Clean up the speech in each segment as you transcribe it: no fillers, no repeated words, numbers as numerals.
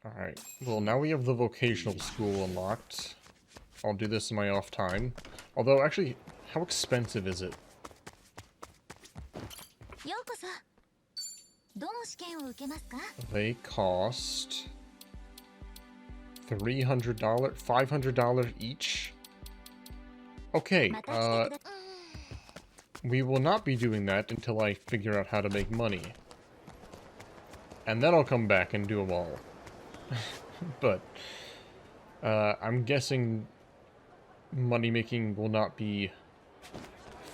Alright, well now we have the vocational school unlocked. I'll do this in my off time. Although, actually, how expensive is it? They cost $300, $500 each. Okay, we will not be doing that until I figure out how to make money. And then I'll come back and do them all. But, I'm guessing money making will not be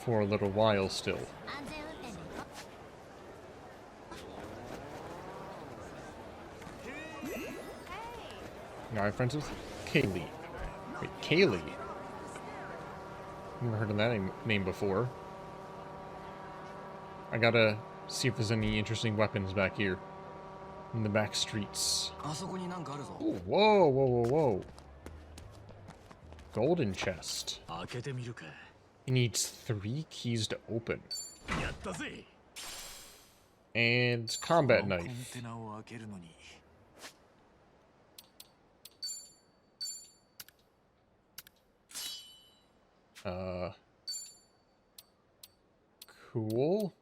for a little while still. Now I'm friends with Kaylee. Wait, Kaylee? Never heard of that name before. I gotta see if there's any interesting weapons back here. In the back streets. Ooh, whoa, whoa, whoa, whoa. Golden chest. It needs 3 keys to open. And combat knife. Cool.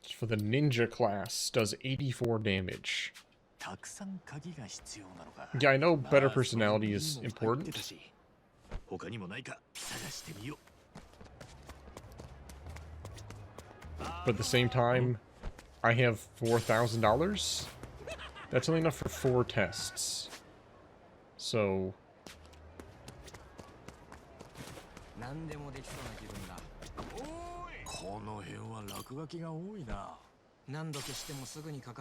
It's for the ninja class. Does 84 damage. Yeah, I know better personality is important. But at the same time, I have $4,000. That's only enough for 4 tests. So...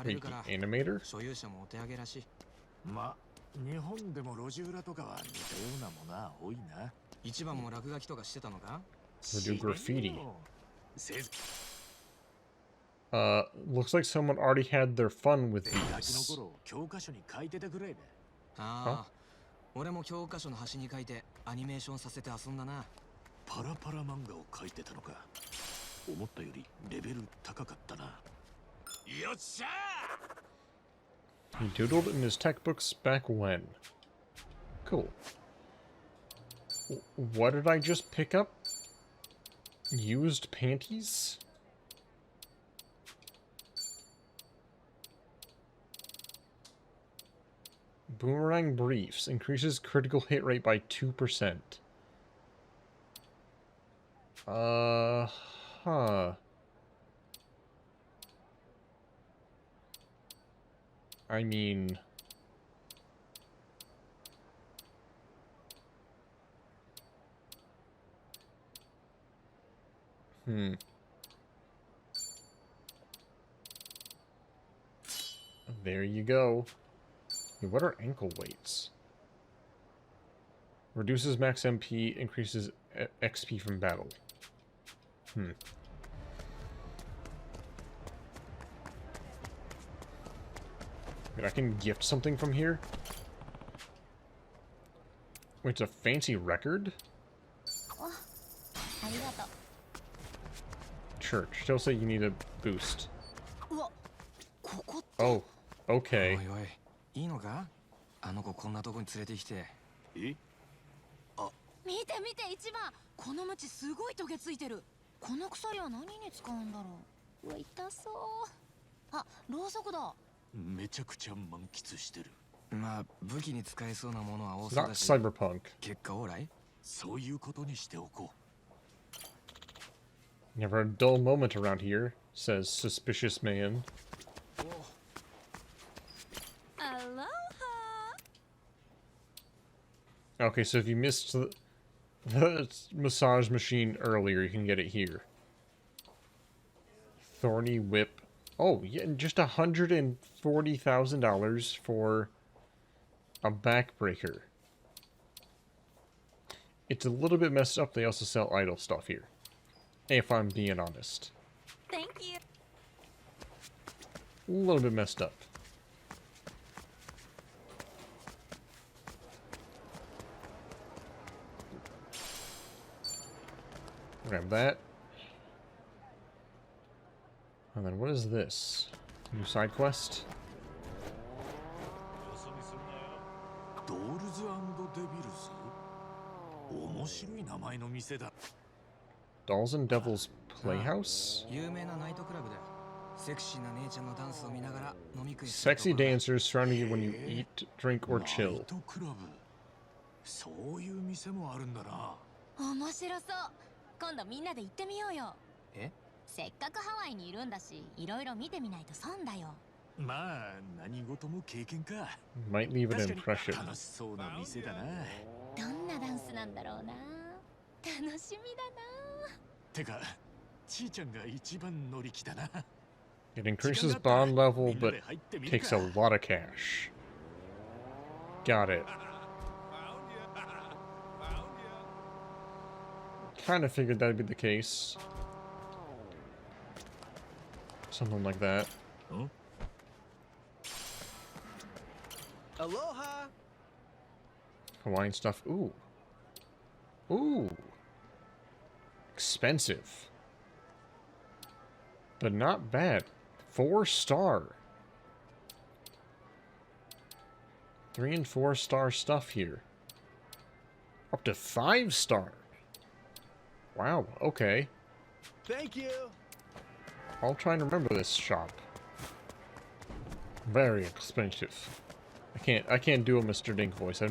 Wait, the animator? Or do graffiti. Looks like someone already had their fun with these. Huh? He doodled in his tech books back when. Cool. What did I just pick up? Used panties? Boomerang briefs. Increases critical hit rate by 2%. Huh. I mean... There you go. What are ankle weights? Reduces max MP, increases XP from battle. Wait, I can gift something from here? Wait, it's a fancy record? Church. Still say you need a boost. Oh, okay. Not cyberpunk. Never a dull moment around here, says suspicious man. Okay, so if you missed the massage machine earlier, you can get it here. Thorny whip. Oh, yeah, just $140,000 for a backbreaker. It's a little bit messed up. They also sell idle stuff here. If I'm being honest. Thank you. A little bit messed up. Grab that. And then what is this? New side quest? Dolls and Devils Playhouse? Sexy dancers surrounding you when you eat, drink, or chill. そういう店もあるんだな。面白そう。今度みんなで行ってみようよ。え？せっかくハワイにいるんだし、いろいろ見てみないと損だよ。まあ、何事も経験か。Might leave an impression. 楽しそうな店だな。どんなダンスなんだろうな。楽しみだな。てか、ちーちゃんが一番乗り気だな。It increases bond level, but takes a lot of cash. Got it. Kind of figured that'd be the case. Something like that. Huh? Aloha! Hawaiian stuff. Ooh. Ooh. Expensive. But not bad. 4-star. 3 and 4-star stuff here. Up to 5-star. Wow, okay. Thank you. I'll try and remember this shop. Very expensive. I can't do a Mr. Dink voice. I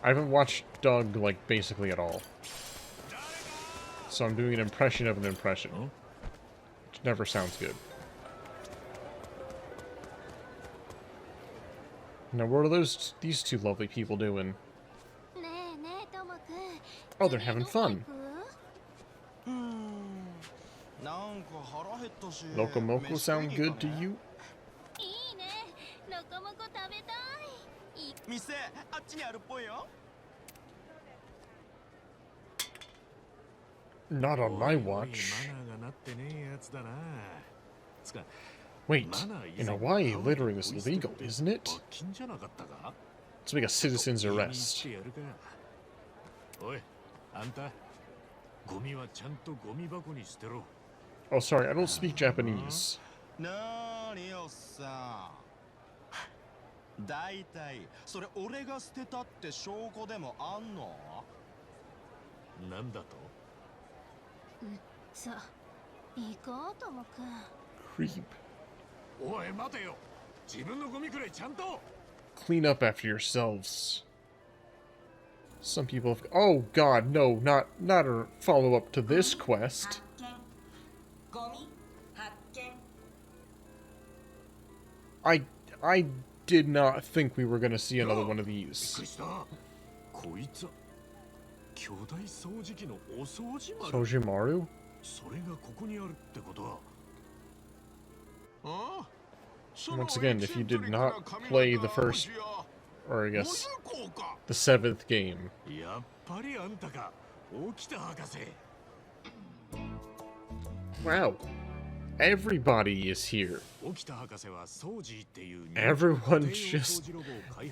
haven't watched Doug like basically at all. So I'm doing an impression of an impression. Which never sounds good. Now what are these two lovely people doing? Oh, they're having fun. Locomoco sound good to you? Not on my watch. Wait, in Hawaii, littering is illegal, isn't it? Let's make a citizen's arrest. Oh, sorry, I don't speak Japanese. Creep. Clean up after yourselves. Some people have... Oh god, no, not a follow-up to this quest. I did not think we were gonna see another one of these. Sojimaru? Once again, if you did not play the first, or I guess, the 7th game. Wow. Everybody is here. Everyone's just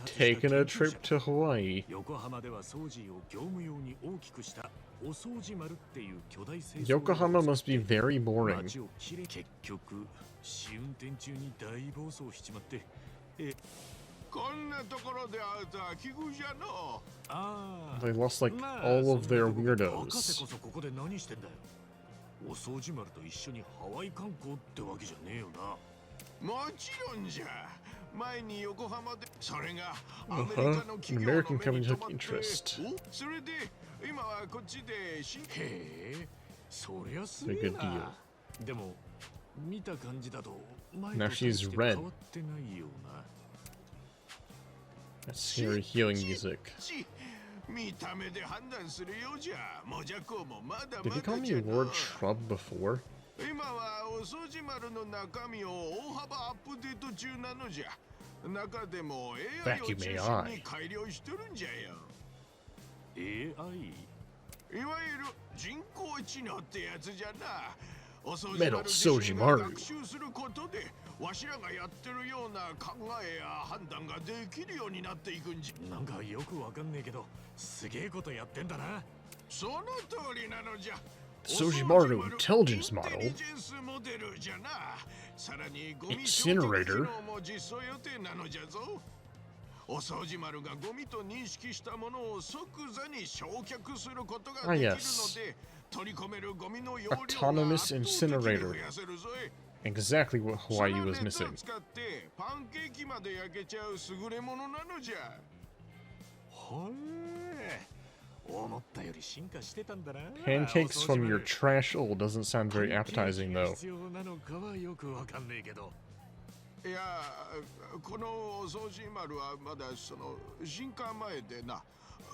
taking a trip to Hawaii. Yokohama must be very boring. They lost like all of their weirdos. お掃除丸と一緒にハワイ観光ってわけじゃねえよな。もちろんじゃ。前に横浜でそれがアメリカの企業の目に留まって、それで今はこっちでへえ、そりゃすげえな。でも見た感じだと前と大して変わってないよな。That's scary healing music. Did he call me Lord Shrub before? Vacuum AI. Metal Sojimaru. わしらがやってるような考えや判断ができるようになっていくんじゃ。なんかよくわかんねえけど、すげえことやってんだな。その通りなのじゃ。Sojimaru intelligence model. Incinerator. お掃除丸がゴミと認識したものを即座に焼却することが Ah, できるの yes. で、取り込めるゴミの容量が Autonomous 圧倒的に incinerator. 増やせるぞい。 Exactly what そ Hawaii の was 熱を missing. 使ってパンケーキまで焼けちゃう優れものなのじゃ。ほえ、思ったより進化してたんだな。 Pancakes from your trash old doesn't sound very appetizing, though. 必要なのかはよくわかんねえけど。いや、このお掃除丸はまだその進化前でな。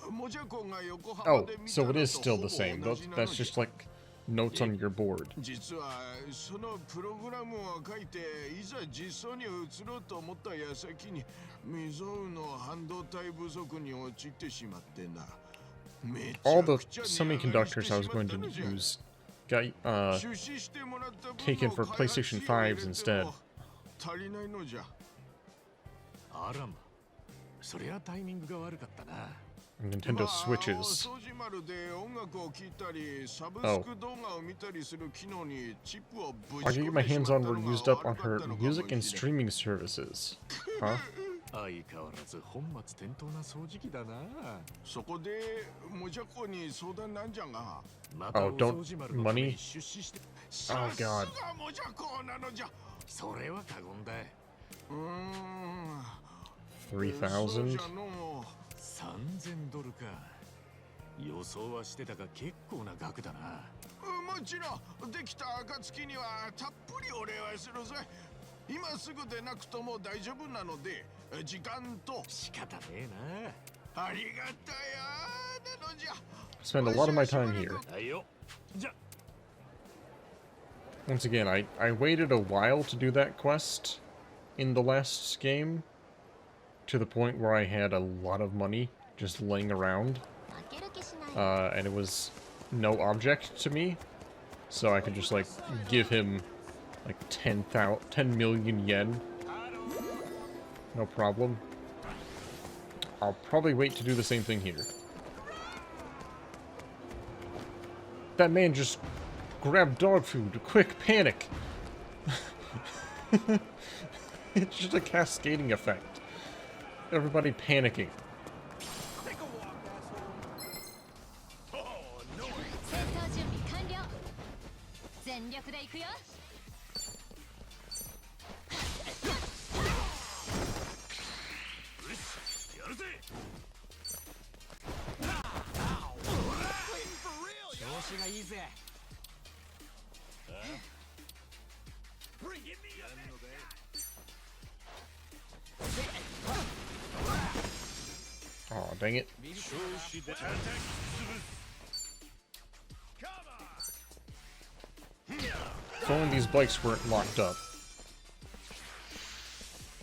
もじゃこが横浜 Oh, で見た so の it と is still ほぼ the same. 同じなの That's じゃ。 just like notes on your board. 実はそのプログラムを書いていざ実装に移ろうと思った矢先に未曾有の半導体不足に陥ってしまってな。 All the semiconductors I was going to use got taken for PlayStation 5s instead. 足りないのじゃ。あらま、そりゃタイミングが悪かったな。 And Nintendo Switches. お掃除丸で音楽を聴いたりサブスク動画を見たりする機能にチップをぶち I get 込ん my でしま hands った on の were が used up on 悪か her ったのかも music and しれない streaming services. Huh? 相変わらず本末転倒な掃除機だな。そこでもじゃこに相談なんじゃが。また Oh, お don't 掃除丸のため money? に出資して。 Oh さす God. がもじゃこなのじゃ。それは過言だ。そうじ $3,000? ゃの。 3000ドルか。予想はしてたが結構な額だな。もちろんできた暁にはたっぷりお礼はするぜ。今すぐでなくとも大丈夫なので時間と仕方ねえありがたやなのじゃ。 Spend a lot of my time here. な。はいよ。じゃ。 Once again, I waited a while to do that quest in the last game, to the point where I had a lot of money just laying around, and it was no object to me, so I could just like give him like 10 million yen, no problem. I'll probably wait to do the same thing here. That man just grabbed dog food. Quick, panic! It's just a cascading effect. Everybody panicking. Oh, dang it. If only these bikes weren't locked up.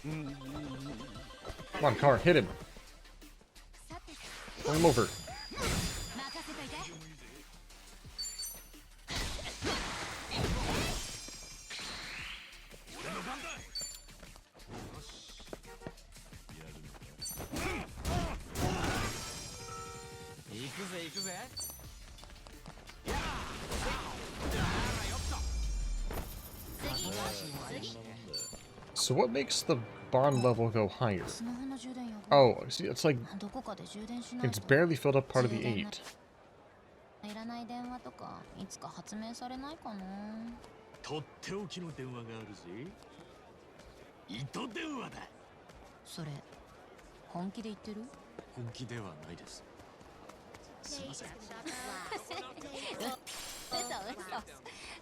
Come on, car, hit him. Pull him over. So what makes the bond level go higher? Oh, see, it's like it's barely filled up part of the 8. いらない電話とかいつか発明されないかな。とっておきの電話があるぜ。糸電話だ。それ本気で言ってる？本気ではないです。すいません。嘘。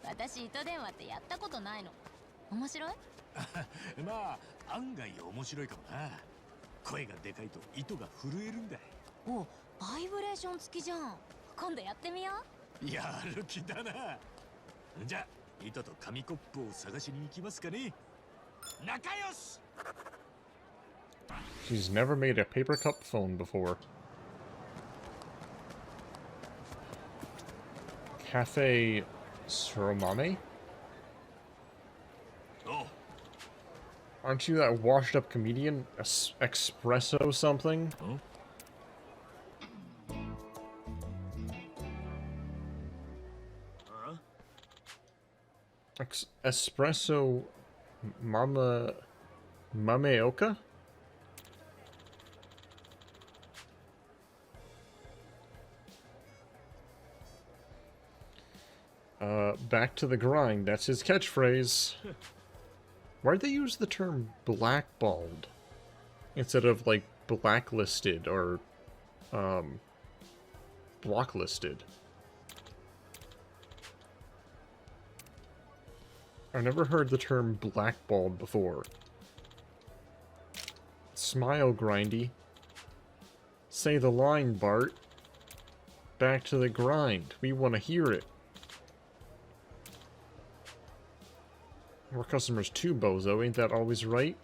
私糸電話ってやったことないの。面白い？まあ案外面白いかもな。声がでかいと糸が震えるんだ。お、バイブレーション付きじゃん。今度やってみよう。やる気だな。じゃ、糸と紙コップを探しに行きますかね。仲良し。 She's never made a paper cup phone before. Cafe Soromame? Oh. Aren't you that washed up comedian? Espresso something? Oh. Espresso Mameoka? Back to the grind. That's his catchphrase. Why'd they use the term blackballed instead of, like, blacklisted or, blocklisted? I've never heard the term blackballed before. Smile, Grindy. Say the line, Bart. Back to the grind. We want to hear it. We're customers too, bozo. Ain't that always right?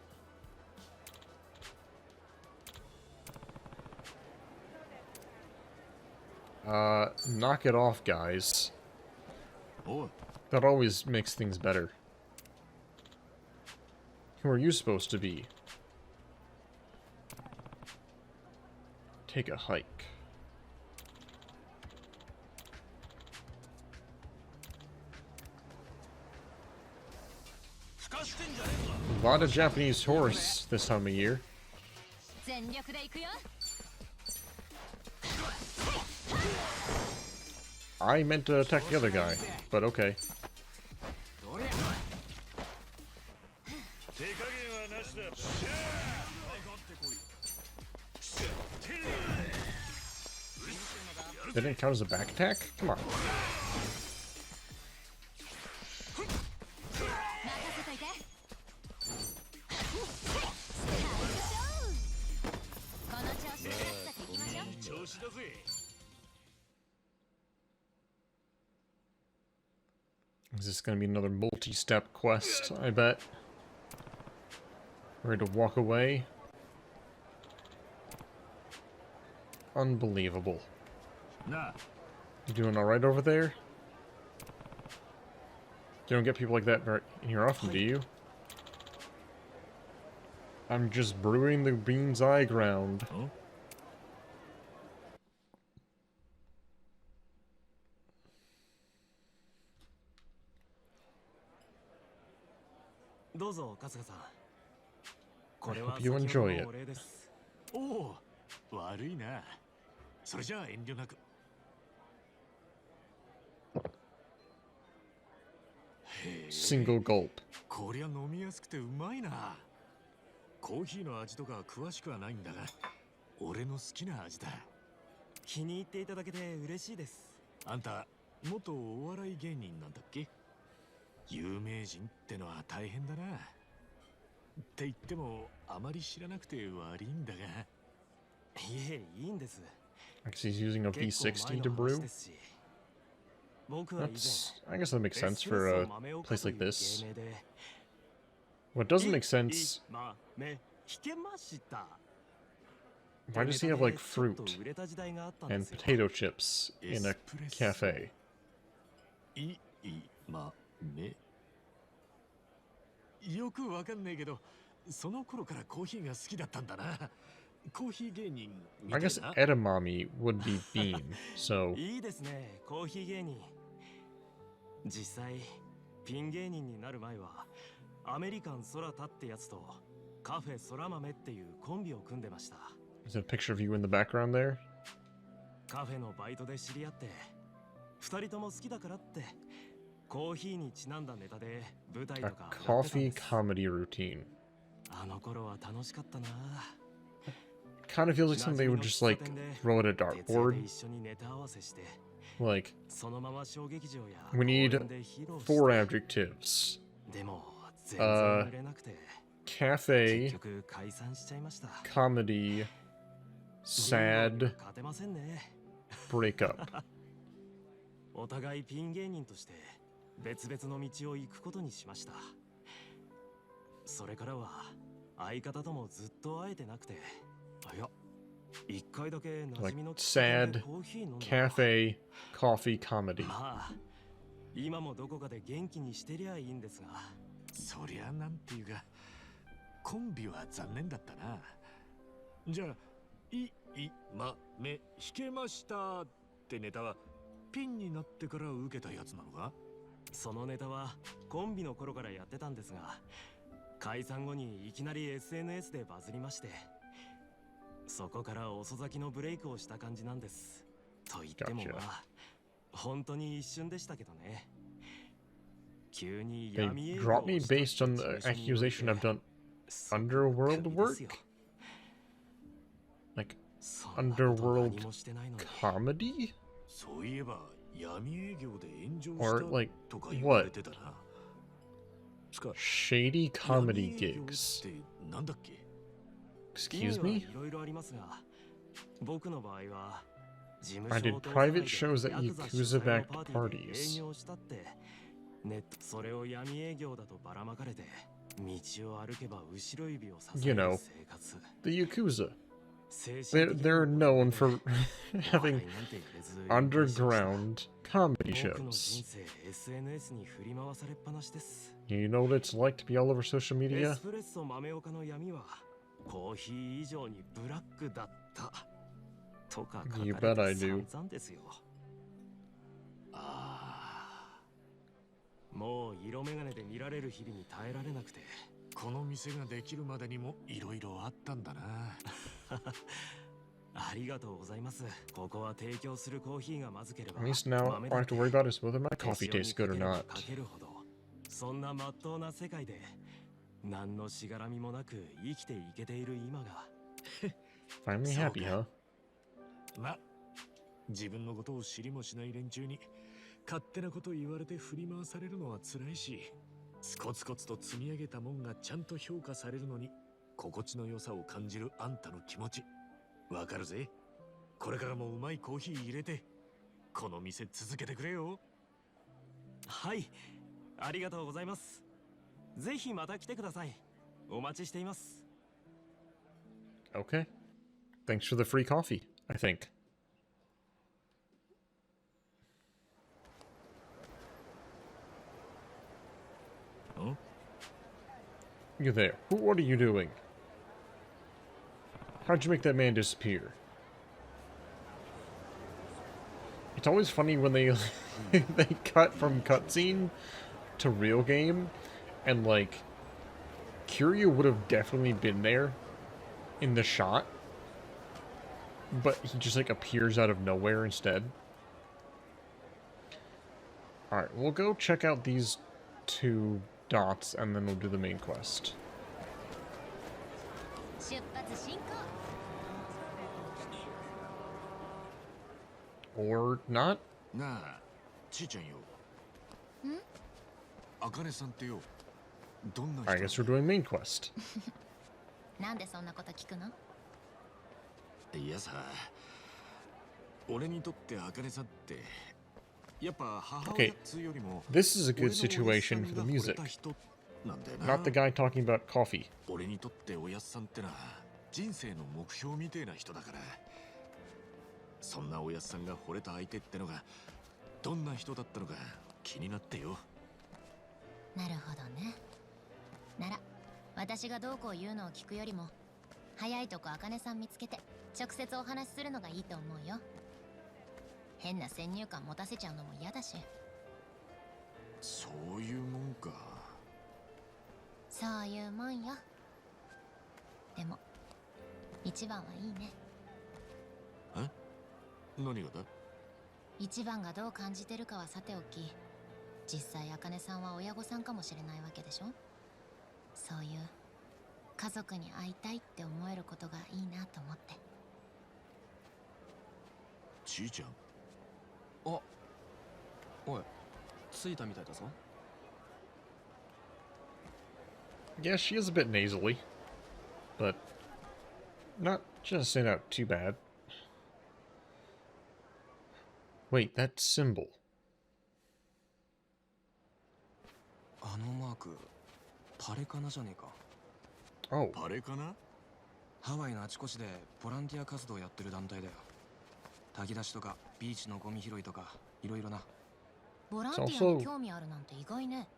Knock it off, guys. Oh, That always makes things better. Who are you supposed to be? Take a hike. A lot of Japanese tourists this time of year. 全力で行くよ I meant to attack the other guy, but okay. 手加減はなしだ。 That didn't count as a back attack? Come on. 任せといて この調子でさっさと行きましょう 調子だぜ。 Is this gonna be another multi-step quest, I bet? Ready to walk away? Unbelievable. なあ、 You doing alright over there? You don't get people like that in here often, do you? I'm just brewing the bean's eye ground. どうぞ春日さん。 I これは hope you 先ほど enjoy の it. お礼です。おお、悪いな。それじゃあ遠慮なく。へえ、 Single gulp. こりゃ飲みやすくてうまいな。コーヒーの味とか詳しくはないんだが、俺の好きな味だ。気に入っていただけて嬉しいです。あんた、元お笑い芸人なんだっけ？有名人ってのは大変だな。って言ってもあまり知らなくて悪いんだが。いえ、いいんです。 I guess he's using a 結構 V60 前 to の話 brew. ですし。僕は以前 I guess that makes sense for a place like this. 芸名で What doesn't make sense, 弾けました。 why does he have like ちょっと fruit 売れた時代があったんで and すよ。 potato chips in a cafe? いまめ。よくわかんねえけど、その頃からコーヒーが好きだったんだな。コーヒー芸人みた I い guess な。 edamame would be bean, so いいですね、コーヒー芸人。実際、ピン芸人になる前は、アメリカン空田ってやつとカフェ空豆っていうコンビを組んでました。 is that a picture of you in the background there? カフェのバイトで知り合って、二人とも好きだからって、コーヒーにちなんだネタで舞台 A とかやってたん coffee です。 comedy routine. あの頃は楽しかったな。 Kind of feels like something they would just like throw at a 徹夜で dartboard. 一緒にネタ合わせして、 Like, そのまま小劇場や we need 公園で披露して 4 adjectives. でも全然売れなくて、 Cafe, 結局解散しちゃいました。 comedy, sad, 勝てませんね。 breakup. お互いピン芸人として別々の道を行くことにしました。それからは相方ともずっと会えてなくて、いや、一回だけ馴染みの Like 喫茶店で sad コーヒー飲んだ。 cafe, coffee, comedy. まあ、今もどこかで元気にしてりゃいいんですが。そりゃなんていうか、コンビは残念だったな。じゃあ、まめ弾けましたってネタはピンになってから受けたやつなのか？そのネタはコンビの頃からやってたんですが、解散後にいきなり SNS でバズりまして、そこから遅咲きのブレイクをした感じなんです。と言ってもまあ本当に一瞬でしたけどね。急に They 闇営業 dropped を me した based on 人 the の事務所に accusation 言わ I've れて done 即 underworld クビですよ。 work? Like そんなこと underworld 何もしてないのに。 comedy? そういえば闇営業で炎上 Or し like たとか言われ what? てたな。つか Shady 闇 comedy 営業っ gigs. てなんだっけ？ Excuse い me? ろいろありますが、僕の場合は事務 I 所 did を通さ private ないで shows at ヤクザ主催の Yakuza-backed パーティーで営 parties. 業したって、ネットそれを闇営業だとばらまかれて、道を歩けば後ろ指を刺さ You れ know る生活。 The Yakuza. 精神 They're, 的に they're も known これ for で having お笑いなんて入れず引退しました。 underground comedy 僕の人 shows. 生 SNS に振り回されっぱなしです。 You know what it's like to be all over social エ media? スプレッソ豆岡の闇はコーヒー以上にブラックだったとか書 You かれ bet I て do. 散々ですよ。ああ、もう色眼鏡で見られる日々に耐えられなくて。この店ができるまでにもいろいろあったんだな。ありがとうございます。ここは提供するコーヒーがまずければ At least now all I have to worry about is whether my coffee 手塩 tastes に good か or ければ not. かけるほど、そんな真っ当な世界で何のしがらみもなく生きていけている今が。 Finally happy, huh? ま、自分のことを知りもしない連中に勝手なこと言われて振り回されるのは辛いし、コツコツと積み上げたもんがちゃんと評価されるのに心地の良さを感じるあんたの気持ちわかるぜ。これからもうまいコーヒー入れてこの店続けてくれよ。はい、ありがとうございます。ぜひまた来てください。お待ちしています。 Okay. Thanks for the free coffee, I think. Huh? You there. What are you doing? How'd you make that man disappear? It's always funny when they they cut from cutscene to real game, and like Kiryu would have definitely been there in the shot, but he just like appears out of nowhere instead. Alright, we'll go check out these two dots and then we'll do the main quest. 出発進行。 Or not? なあ、ちーちゃんよ。あかねさんってよ、どんな人 I guess we're doing main quest. なんでそんなこと聞くの？いやさ、俺にとってあかねさんってやっぱ母親っつうよりも This is a good situation for the music. なんだよな。 Not the guy talking about coffee. 俺にとっておやっさんってのは人生の目標みてえな人だから、そんなおやっさんが惚れた相手ってのがどんな人だったのか気になってよ。なるほどね。なら私がどうこう言うのを聞くよりも早いとこ茜さん見つけて直接お話しするのがいいと思うよ。変な先入観持たせちゃうのも嫌だし。そういうもんか。そういうもんよ。でも一番はいいね。え？何がだ？一番がどう感じてるかはさておき、実際茜さんは親御さんかもしれないわけでしょ。そういう家族に会いたいって思えることがいいなと思って。ちーちゃん。あ、おい、着いたみたいだぞ。 Yeah, she is a bit nasally, but not just not too bad. Wait, that symbol. あのマーク、パレカナじゃねえか。 Oh, パレかな？ハワイのあちこちでボランティア活動やってる団体だよ。炊き出しとかビーチのゴミ拾いとかいろいろな。ボランティアに興味あるなんて意外ね。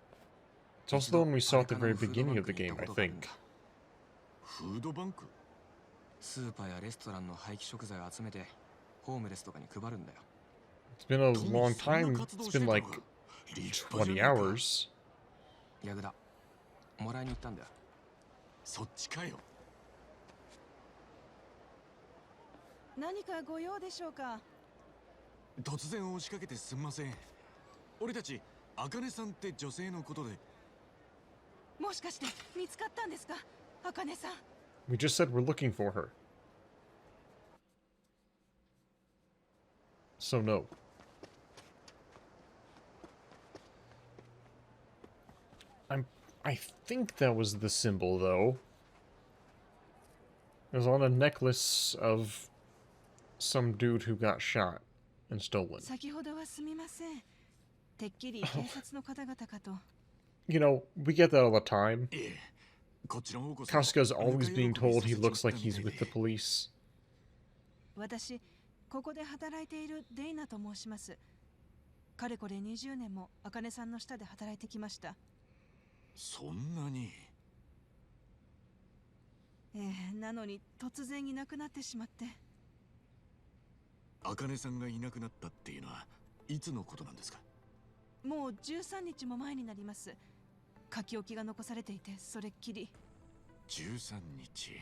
it's also the one we saw at the very beginning of the game, I think. フードバンク？スーパーやレストランの廃棄食材を集めてホームレスとかに配るんだよ。 It's been a long time. It's been like 20 hours. ヤグだ。もらいに行ったんだよ。そっちかよ。何かご用でしょうか。突然押しかけてすんません。俺たち茜さんって女性のことで。もしかして見つかったんですか、茜さん。 We just said we're looking for her. So no. I think that was the symbol, though. It was on a necklace of some dude who got shot and stolen. 先ほどはすみません。てっきり警察の方々かと。You know, we get that all the time. いえ、こっちの方こそ。 Kasuga's always being told he looks like he's with the police. 私、ここで働いているデイナと申します。かれこれ20年も茜さんの下で働いてきました。そんなに。なのに突然いなくなってしまって。茜さんがいなくなったっていうのはいつのことなんですか？もう13日も前になります。書き置きが残されていて、それっきり。13日。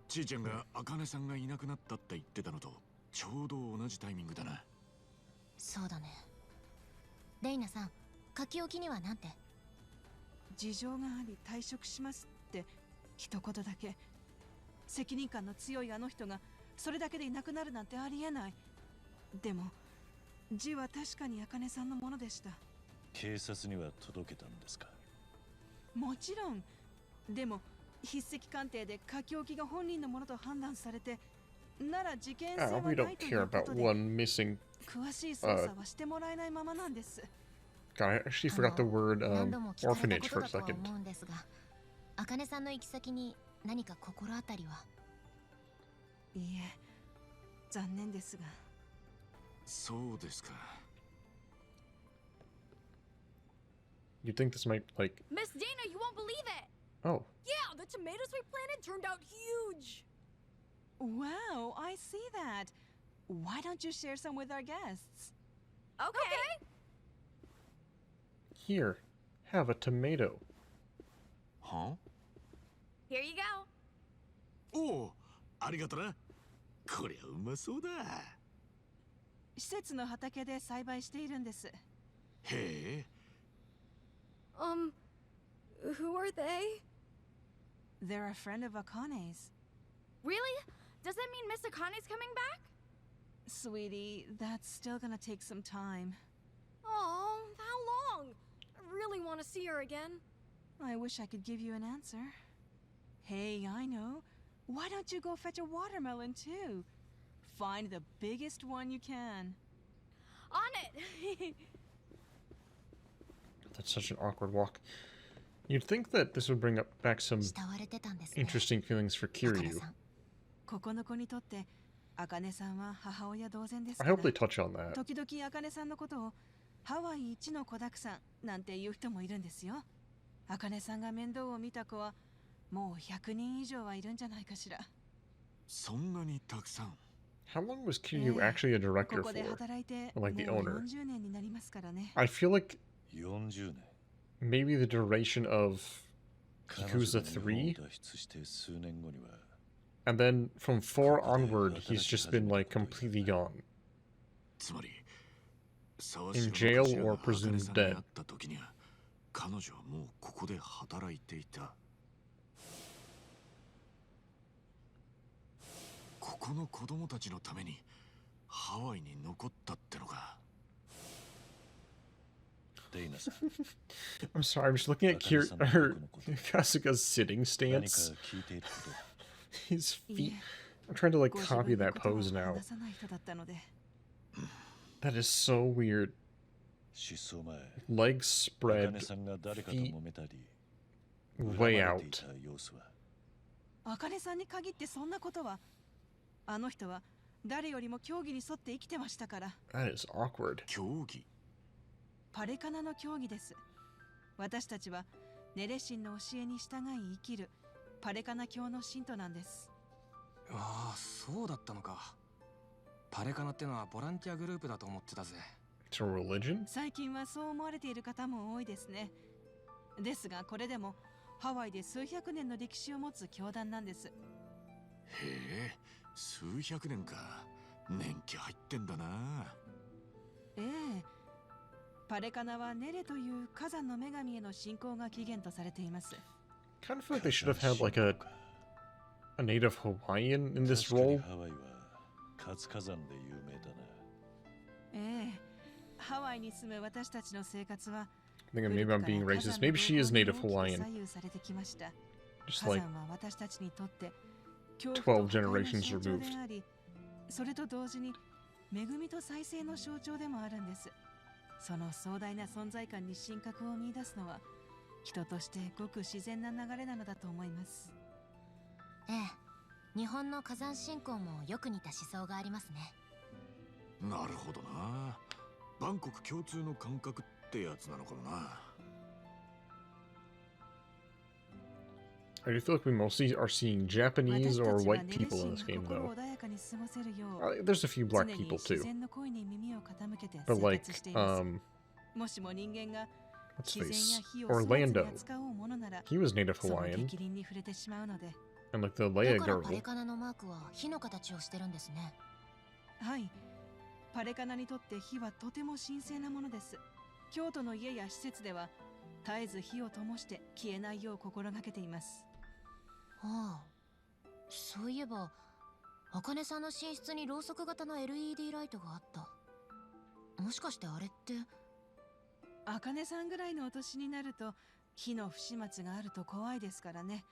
ちいちゃんが茜さんがいなくなったって言ってたのとちょうど同じタイミングだな。そうだね。レイナさん、書き置きにはなんて？事情があり退職しますって一言だけ。責任感の強いあの人がそれだけでいなくなるなんてありえない。でも字は確かに茜さんのものでした。警察には届けたんですか？もちろん。でも筆跡鑑定で書き置きが本人のものと判断されて、なら事件性は We な don't いとい care うこ about とで one missing. 詳しい捜査はしてもらえないままなんです。 God, I actually forgot the word 何度も聞かれた orphanage こと for a だとは second. 思うんですが、茜さんの行き先に何か心当たりは？いいえ、残念ですが。そうですか。You'd think this might, like... Miss Dana, you won't believe it! Oh. Yeah, the tomatoes we planted turned out huge! Wow, I see that. Why don't you share some with our guests? Okay. Here, have a tomato. は？ Here you go. おお、ありがとな。こりゃうまそうだ。施設の畑で栽培しているんです。へえ。Who are they? They're a friend of Akane's. Really? Does that mean Miss Akane's coming back? Sweetie, that's still gonna take some time. Oh, how long? I really want to see her again. I wish I could give you an answer. Hey, I know. Why don't you go fetch a watermelon too? Find the biggest one you can. On it! That's such an awkward walk. You'd think that this would bring back some 慕われてたんですね。 interesting feelings for 茜 Kiryu. さん。ここの子にとって茜さんは母親同然ですか I ら。 hope they touch on that. 時々茜さんのことをハワイ一の子だくさんなんて言う人もいるんですよ。茜さんが面倒を見た子はもう100人以上はいるんじゃないかしら。そんなにたくさん。 How long was Kiryu actually a こ director こで for? 働いて Like the もう owner. 40年になりますからね。 I feel like 40年。 maybe the duration of 彼女 Yakuza が日本を 3? 脱出して数年後には And then from 4 onward, he's just been like completely gone. つまり、 In jail or presumed dead. 会った時には彼女はもうここで働いていた。ここの子供たちのためにハワイに残ったってのか。デイナさん、 I'm sorry, I'm just looking at Kasuga's sitting 何か stance. 聞いていることは His い feet. え、 I'm trying to like ご自 copy 分の that ことを pose now. 話さない人だったので。 That is so weird. 失踪前、 Legs 茜 spread, さんが誰かと揉めたり、 way 恨まれてい out. た様子は。茜さんに限ってそんなことは。あの人は誰よりも競技に沿って生きてましたから。 That is awkward. 競技。パレカナの競技です。私たちはネレ神の教えに従い生きるパレカナ教の信徒なんです。ああ、そうだったのか。パレカナってのはボランティアグループだと思ってたぜ。It's a religion? 最近はそう思われている方も多いですね。ですがこれでもハワイで数百年の歴史を持つ教団なんです。へえ、数百年か。年季入ってんだな。ええ、パレカナはネレという火山の女神への信仰が起源とされています。Kind of feel like they should have had like a native Hawaiian in this 確かに role. ハワイは活火山で有名だな。ええ、ハワイに住む私たちの生活は I think maybe I'm being racist. Maybe she is native Hawaiian. Just like 12 generations removed. それと同時に恵みと再生の象徴でもあるんです。その壮大な存在感に神格を見出すのは人としてごく自然な流れなのだと思います。ええ、日本の火山信仰もよく似た思想がありますね。なるほどな。バンコク共通の感覚ってやつなのかもな。I do feel like we mostly are seeing Japanese or white people in this game, though. There's a few black people too. But like, what's his face? Orlando. He was native Hawaiian. And like the Leia だから girl. パレカナのマークは火の形をしてるんですね。はい。パレカナにとって火はとても神聖なものです。京都の家や施設では絶えず火を灯して消えないよう心がけています。はあ、そういえば茜さんの寝室にろうそく型の LED ライトがあった。もしかしてあれって。茜さんぐらいのお年になると火の不始末があると怖いですからね。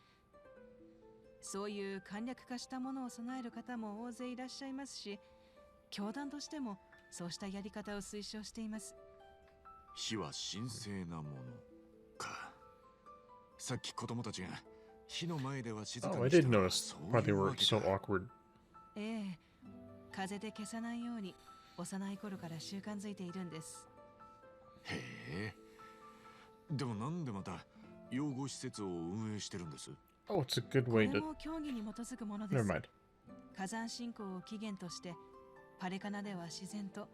そういう簡略化したものを備える方も大勢いらっしゃいますし、教団としてもそうしたやり方を推奨しています。火は神聖なものか。さっき子供たちが火の前では静か Oh, I にして did た notice why they were so awkward. ええ、風で消さないように幼い頃から習慣づいているんです。へえ。でもなんでまた養護施設を運営してるんです？ Oh, it's a good way これ to... も教義に基づくもので Never す。 mind. 火山信仰を起源としてパレカナでは自然と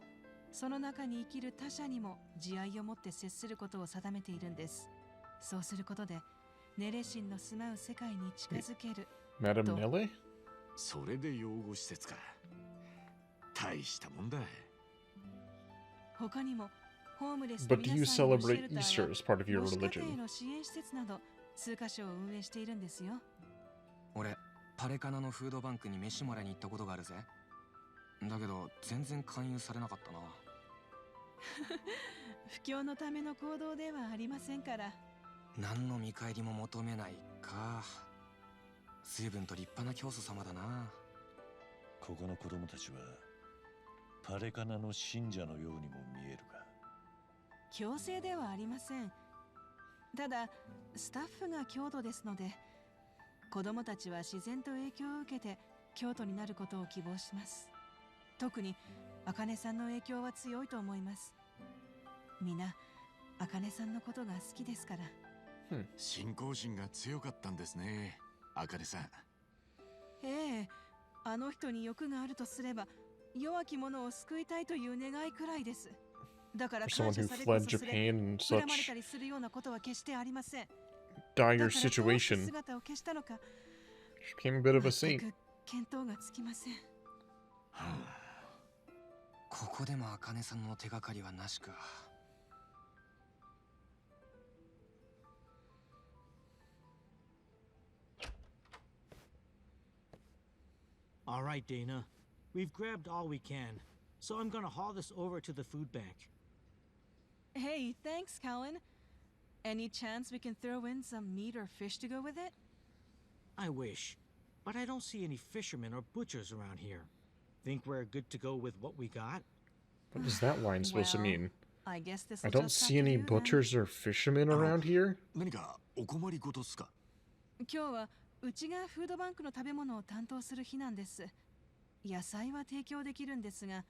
その中に生きる他者にも慈愛を持って接することを定めているんです。そうすることでネレ神の住まう世界に近づける。 Madame Nele? それで養護施設か。大したもんだ。他にもホームレス But do you 皆さんのシェ celebrate ルター Easter や as part of your 母子家 religion? 庭の支援施設など数カ所を運営しているんですよ。俺パレカナのフードバンクに飯もらいに行ったことがあるぜ。だけど全然勧誘されなかったな。布教のための行動ではありませんから。何の見返りも求めないか。随分と立派な教祖様だな。ここの子供たちはパレカナの信者のようにも見えるが。強制ではありません。ただスタッフが京都ですので、子供たちは自然と影響を受けて京都になることを希望します。特に茜さんの影響は強いと思います。皆茜さんのことが好きですから。信仰心が強かったんですね、茜さん。ええ、あの人に欲があるとすれば弱き者を救いたいという願いくらいです。だから For someone 感謝 who されこ fled そすれ Japan in 恨まれた such りするようなことは決してありません。 dire だからどうして situation, 姿を消したのか she became a bit of a 全 saint. く見当がつきません。ここでも茜さんの手がかりはなしか。All right, Dana. We've grabbed all we can, so I'm gonna haul this over to the food bank. Hey, thanks, Callan. Any chance we can throw in some meat or fish to go with it? I wish, but I don't see any fishermen or butchers around here. Think we're good to go with what we got? What is that line supposed to Well, mean? I guess this I will don't just have see to any do then. butchers or fishermen around here. 何かお困りごとっすか？今日はうちがフードバンクの食べ物を担当する日なんです。野菜は提供できるんですが、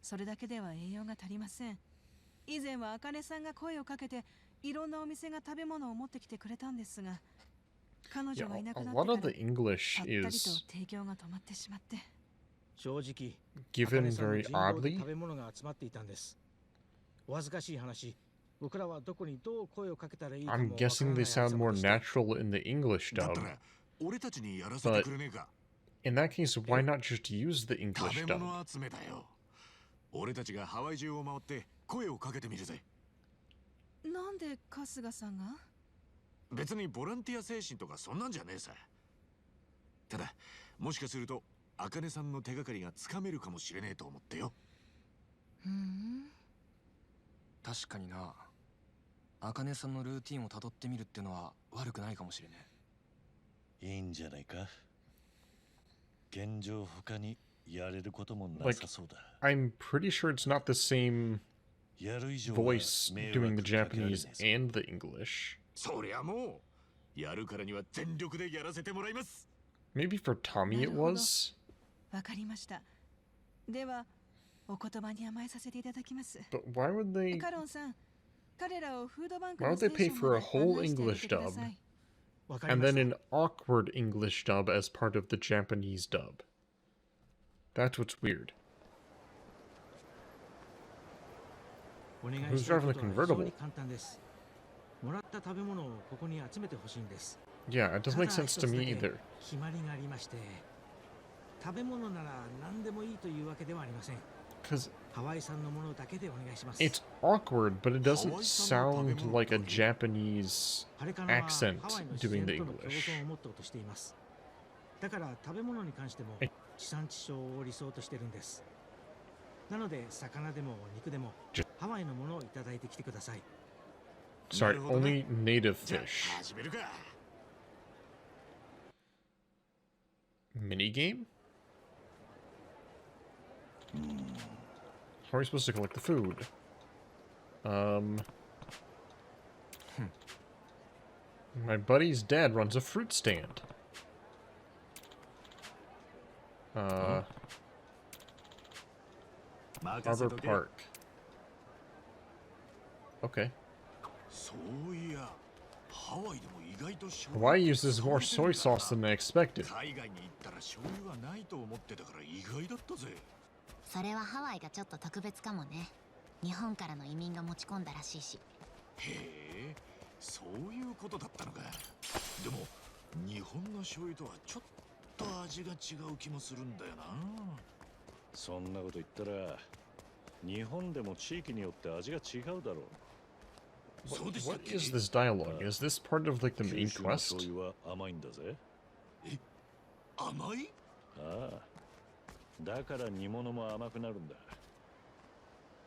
それだけでは栄養が足りません。以前は茜さんが声をかけて、いろんなお店が食べ物を持ってきてくれたんですが、彼 Yeah, 女がいなく a なっ lot of て the から、 English ぱったりと is 提供が止まってしまって。正直、 given 茜さんの very 人狼で oddly. 食べ物が集まっていたんです。I'm guessing they sound more natural in the English だっ dub. たら俺たちにやらせてくれねえか。 In that case, why not just use the English 食べ dub? 物集めだよ。俺たちがハワイ中を回って声をかけてみるぜ。なんで春日さんが？別にボランティア精神とかそんなんじゃねえさ。ただ、もしかすると茜さんの手がかりがつかめるかもしれねえと思ってよ。確かにな。茜さんのルーティンをたどってみるってのは悪くないかもしれねいいんじゃないか。現状他にやれることもなさそうだ。I'm pretty sure it's not the same やる以上は voice 迷 doing 惑 the かけられね Japanese えぞ。 and the English. そりゃもうやるからには全力でやらせてもらいます。 Maybe for Tommy it was? わかりました。では、お言葉に甘えさせていただきます。 But why would they... カロンさん、彼らをフードバンク Why の would ス they テー pay ション for ま a で whole 案内してあげ English てくだ dub さい。 and then an awkward English dub as part of the Japanese dub? That's what's weird. Who's driving the convertible? Yeah, it doesn't make sense to me either. 決まりがありまして、食べ物なら何でもいいというわけではありません。 Because ハワイ産のものだけでお願いします。 it's awkward, but it doesn't sound like a Japanese パレカナは accent ハワイの doing 自 the 然との共 English. 存をモットーとしています。だから食べ物に関しても地産地消を理想としてるんです。なので魚でも肉でもハワイのものをいただいてきてください。 Sorry, only native じゃあ fish. 始めるか。 Minigame? How are we supposed to collect the food? My buddy's dad runs a fruit stand. Harbor Park. Okay. そういや、ハワイでも意外と醤 Why uses more soy sauce than I expected? 海外に行ったら醤油はないと思ってたから意外だったぜ。それはハワイがちょっと特別かもね。日本からの移民が持ち込んだらしいし。へえ、そういうことだったのか。でも日本の醤油とはちょっと味が違う気もするんだよな。そんなこと言ったら日本でも地域によって味が違うだろう。 What is this dialogue? Is this part of like the main 九州の quest? 醤油は甘いんだぜ。え、甘い？ああ、だから煮物も甘くなるんだ。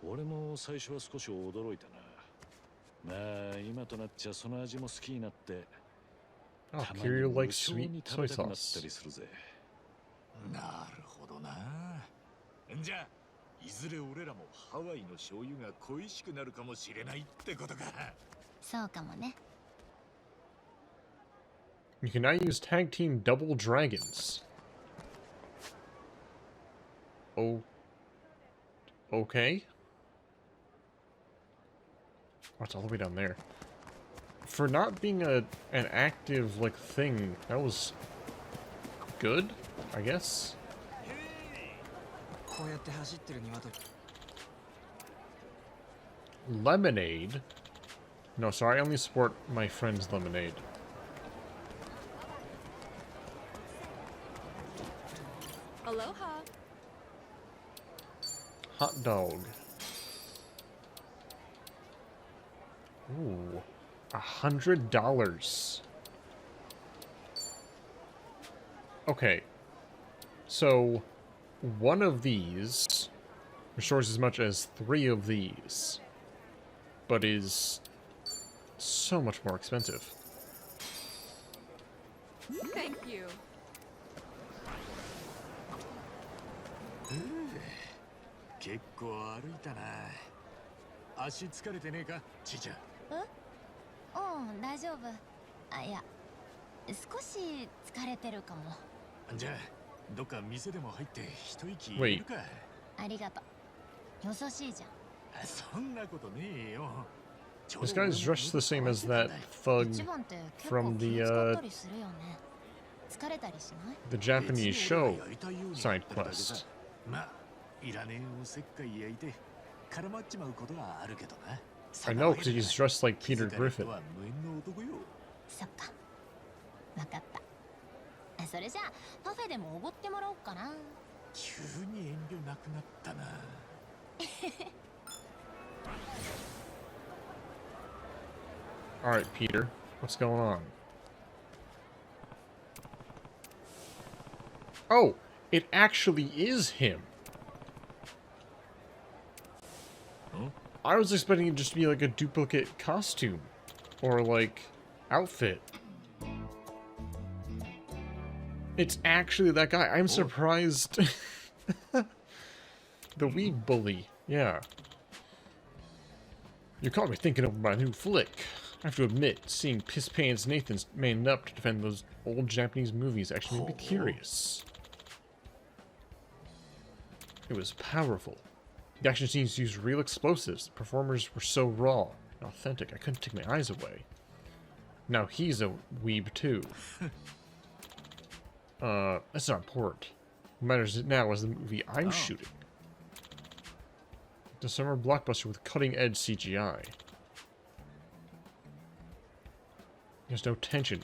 俺も最初は少し驚いたな。まあ今となっちゃその味も好きになって Oh, たまに Kiryu 無 likes 性 sweet に食 soy べたくなった sauce. りするぜ。なるほどな。じゃあいずれ俺らもハワイの醤油が恋しくなるかもしれないってことか。そうかもね。 You can now use tag team double dragons. Oh. Okay. Oh, it's all the way down there. For not being an active like thing, that was good, I guess. こうやって走ってる鶏。 Lemonade? No, sorry, I only support my friend's lemonade. Aloha. Hot dog. Ooh. $100. Okay. So, one of these restores as much as 3 of these, but is so much more expensive. Thank you. 結構歩いたな。足疲れてねえか、ちいちゃん。うん、大丈夫。あ、いや、少し疲れてるかも。じゃあどっか店でも入って一息入れるか。ありがとう。優しいじゃん。そんなことねえよ。 This guy's dressed the same as that thug 一番って結 from 構気 the 使ったりするよね。疲れたりしない？ the Japanese show side quest. まあいらねえおせっかい焼いて絡まっちまうことはあるけどな。 I know, because he's dressed like Peter Griffin. そっか、わかった。それじゃあパフェでもおごってもらおうかな。急に遠慮なくなったな。Alright, Peter. What's going on? Oh! It actually is him! Huh? I was expecting it just to be like a duplicate costume. Or like, outfit. It's actually that guy. I'm surprised. The weed bully. Yeah. You caught me thinking of my new flick. I have to admit, seeing Piss Pants Nathan's man up to defend those old Japanese movies actually made me curious. It was powerful. The action scenes used real explosives. The performers were so raw and authentic, I couldn't take my eyes away. Now he's a weeb too. That's not important. What matters now is the movie I'm shooting. The summer blockbuster with cutting-edge CGI. There's no tension.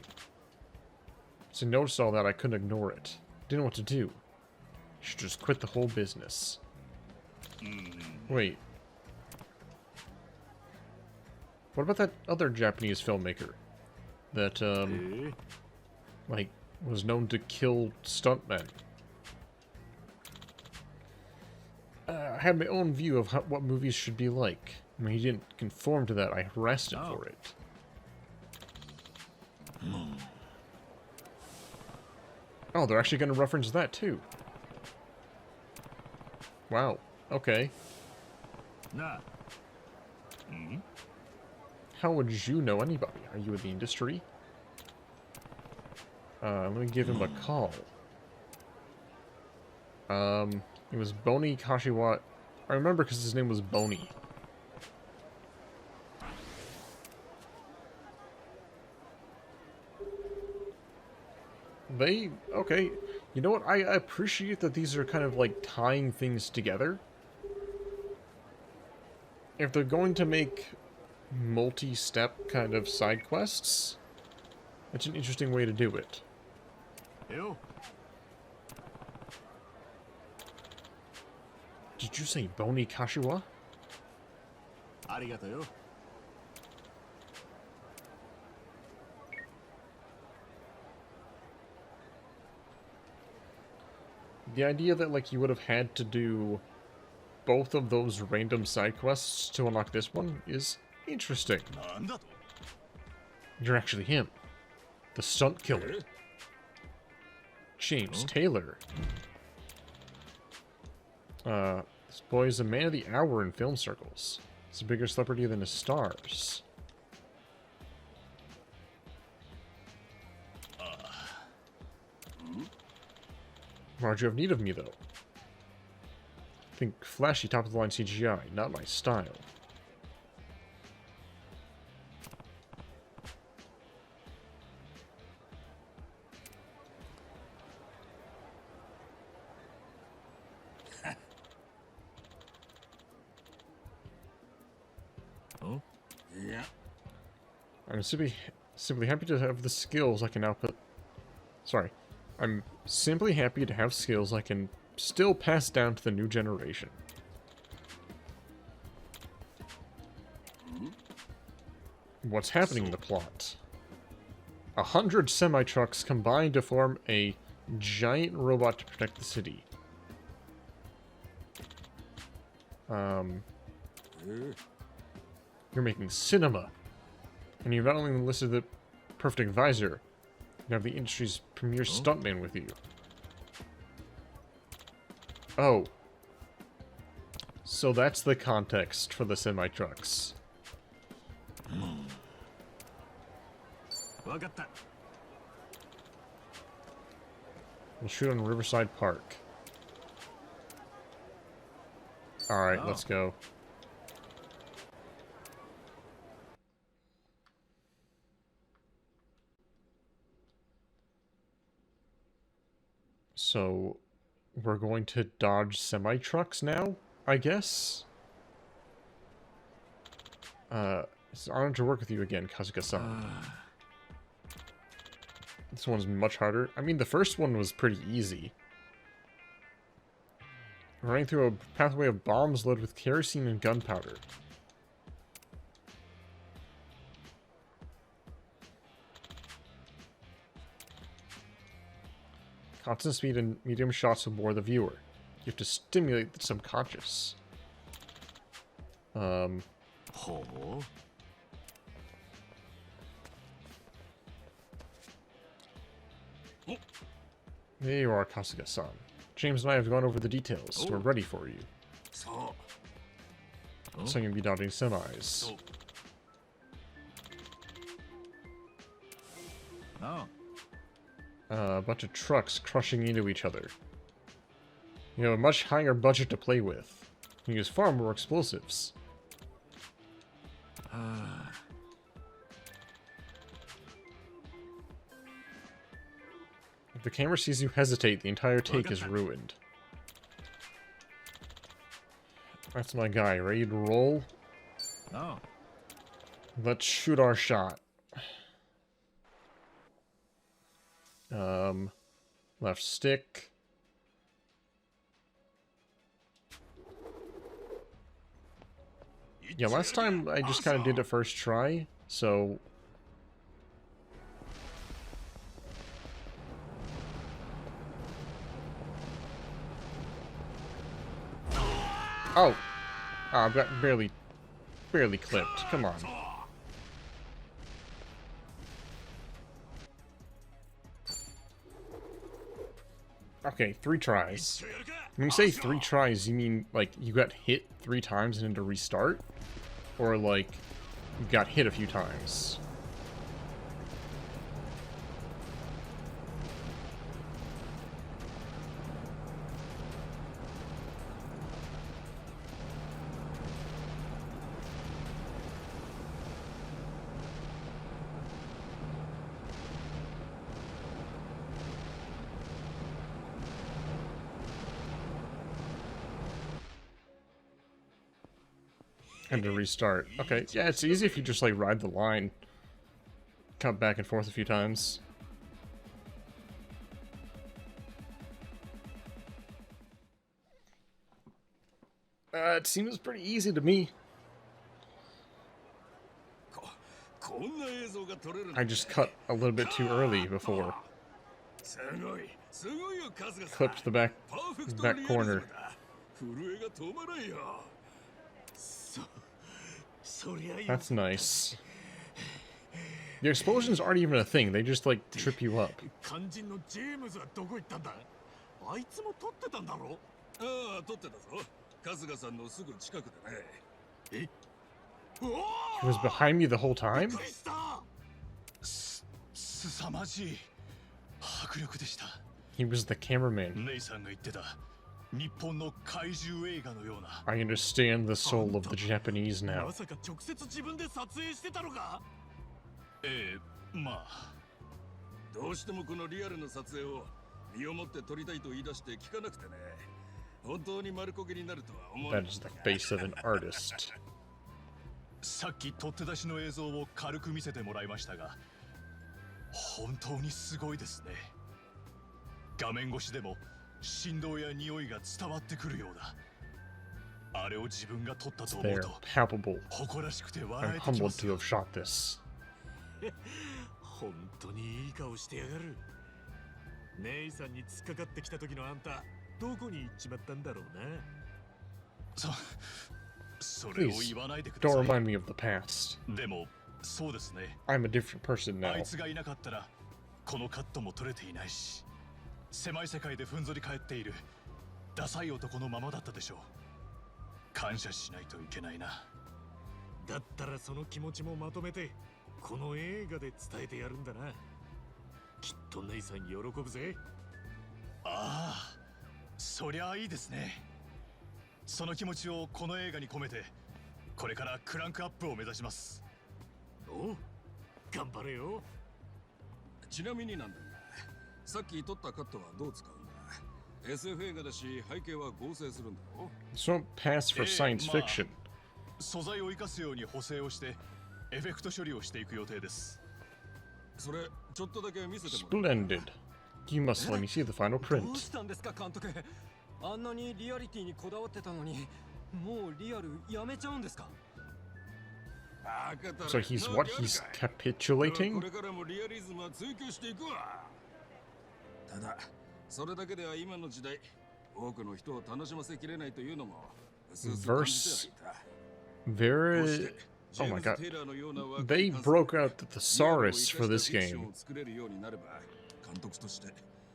So I noticed all that, I couldn't ignore it. Didn't know what to do. Should just quit the whole business. Wait. What about that other Japanese filmmaker? That, like, was known to kill stuntmen. I had my own view of what movies should be like. When he didn't conform to that, I harassed him for it. Oh, they're actually going to reference that too. Wow. Okay. Nah. How would you know anybody? Are you in the industry? Let me give him a call. It was Boni Kashiwa. I remember because his name was Boni. Okay. You know what? I appreciate that these are kind of like tying things together. If they're going to make multi-step kind of side quests, it's an interesting way to do it. Yo. Did you say Boni Kashiwa? Arigato yo. The idea that, like, you would have had to do both of those random side quests to unlock this one is interesting. You're actually him. The stunt killer. James Taylor. This boy is a man of the hour in film circles. He's a bigger celebrity than his stars. Why'd you have need of me, though? Think flashy top-of-the-line CGI, not my style. Oh? Yeah. I'm simply happy to have the skills I can output. Sorry. I'm simply happy to have skills I can still pass down to the new generation. What's happening in the plot? 100 semi-trucks combine to form a giant robot to protect the city. You're making cinema. And you've not only enlisted the perfect advisor, you have the industry's premier stuntman with you. Oh. So that's the context for the semi-trucks. We'll shoot on Riverside Park. Alright, let's go. So, we're going to dodge semi-trucks now, I guess? It's an honor to work with you again, Kazuka-san. This one's much harder. I mean, the first one was pretty easy. Running through a pathway of bombs loaded with kerosene and gunpowder. Constant speed and medium shots will bore the viewer. You have to stimulate the subconscious. There you are, Kasuga-san. James and I have gone over the details. We're ready for you. Singing be dotting semis. A bunch of trucks crushing into each other. You have a much higher budget to play with. You use far more explosives. If the camera sees you hesitate, the entire take is ruined. That's my guy. Ready to roll? No. Let's shoot our shot. Left stick. Yeah, last time I just kind of did it first try, so... Oh! I got barely clipped. Come on. Okay, 3 tries. When you say 3 tries, you mean, like, you got hit 3 times and had to restart? Or, like, you got hit a few times? And to restart. Okay, yeah, it's easy if you just, like, ride the line. Cut back and forth a few times. It seems pretty easy to me. I just cut a little bit too early before. Clipped the back corner. That's nice. The explosions aren't even a thing, they just like trip you up. He was behind me the whole time? He was the cameraman. I understand the soul of the Japanese now. That is the face of an artist. さっき取って出しの映像を軽く見せてもらいましたが、本当にすごいですね。画面越しでも振動や匂いが伝わってくるようだ。あれを自分が撮ったと思うと、誇らしくて笑えてきますよ。本当にいい顔してやがる。姉さんに突っかかってきた時のあんた、どこに行っちまったんだろうな。Please, don't remind me of the past. でも、そうですね。I'm a different person now. あいつがいなかったら、このカットも取れていないし、狭い世界でふんぞり返っているダサい男のままだったでしょう。感謝しないといけないな。だったらその気持ちもまとめて、この映画で伝えてやるんだな。きっと姉さん喜ぶぜ。ああ、そりゃあいいですね。その気持ちをこの映画に込めて、これからクランクアップを目指します。お、頑張れよ。ちなみになんだが、さっき撮ったカットはどう使うんだ？ SF 映画だし背景は合成するんだろ？ This won't pass for science fiction. 素材を生かすように補正をしてエフェクト処理をしていく予定です。それちょっとだけ見せてもらう。 Splendid. You must let me see the final どう print. したんですか監督。あんなにリアリティにこだわってたのに、もうリアルやめちゃうんですか。 So he's what? He's capitulating? これからもリアリズムは追求していくわ。ただそれだけでは今の時代多くの人を楽しませきれないというのも薄々感じてはいた。 Very... Oh my god. They broke out the thesaurus for this game. 作れるようになれば監督として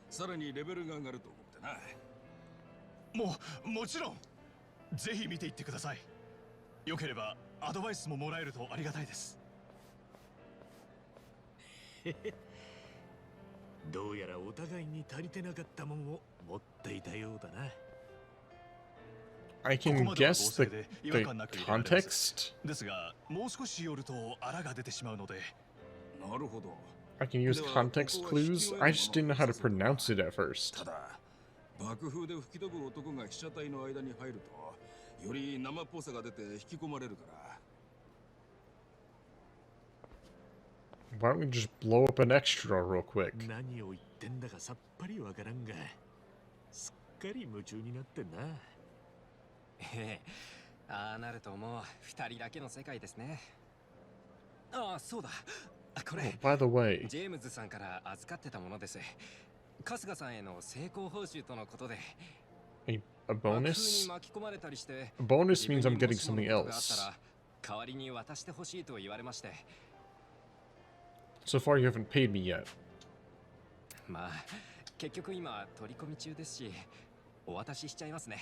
さらにレベルが上がると思ってな。もちろんぜひ見ていってください。よければアドバイスももらえるとありがたいです。どうやらお互いに足りてなかったもんを持っていたようだな。I can guess the context. ですが、もう少し寄るとあらが出てしまうので。なるほど。 I can use context clues. I just didn't know how to pronounce it at first. ただ爆風で吹き飛ぶ男が被写体の間に入るとより生っぽさが出て引き込まれるから。 Why don't we just blow up an extra real quick? 何を言ってんだかさっぱりわからんが、すっかり夢中になってんな。ああなるともう二人だけの世界ですね。ああそうだ。これ By the way, ジェームズさんから預かってたものです。春日さんへの成功報酬とのことで。 a bonus? 巻き込まれたりして。 A bonus means I'm getting something else. 代わりに渡してほしいと言われまして。 So far you haven't paid me yet. まあ結局今取り込み中ですし、お渡ししちゃいますね。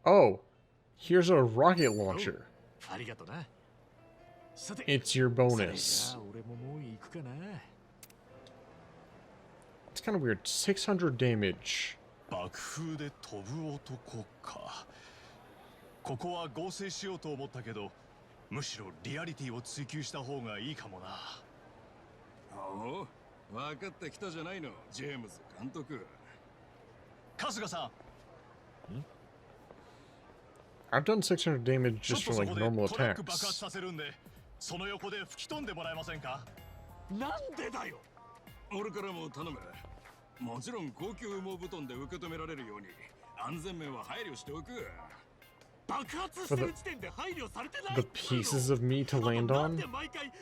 Oh, here's a rocket launcher. ありがとな。さて、 It's your bonus. 俺ももう行くかな。 It's kind of weird. 600 damage. 爆風で飛ぶ男か。ここは合成しようと思ったけど、むしろリアリティを追求した方がいいかもな。おお、分かってきたじゃないの、ジェームズ監督。春日さん。I've done 600 damage just from like normal トラック爆発 attacks. させるんで、その横で吹き飛んでもらえませんか。なんでだよ。俺からも頼む。もちろん高級羽毛布団で受け止められるように安全面は配慮しておく。 爆発してる時点で配慮されてない。 The pieces of me to land なん on? で毎回羽毛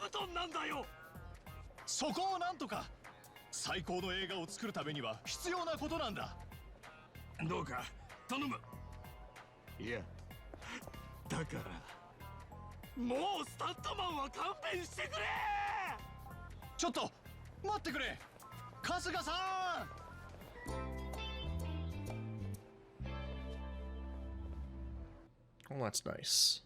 布団なんだよ。そこをなんとか。最高の映画を作るためには必要なことなんだ。どうか頼む。いや、だからもうスタントマンは勘弁してくれ。ちょっと待ってくれ、春日さん。 Oh, that's nice.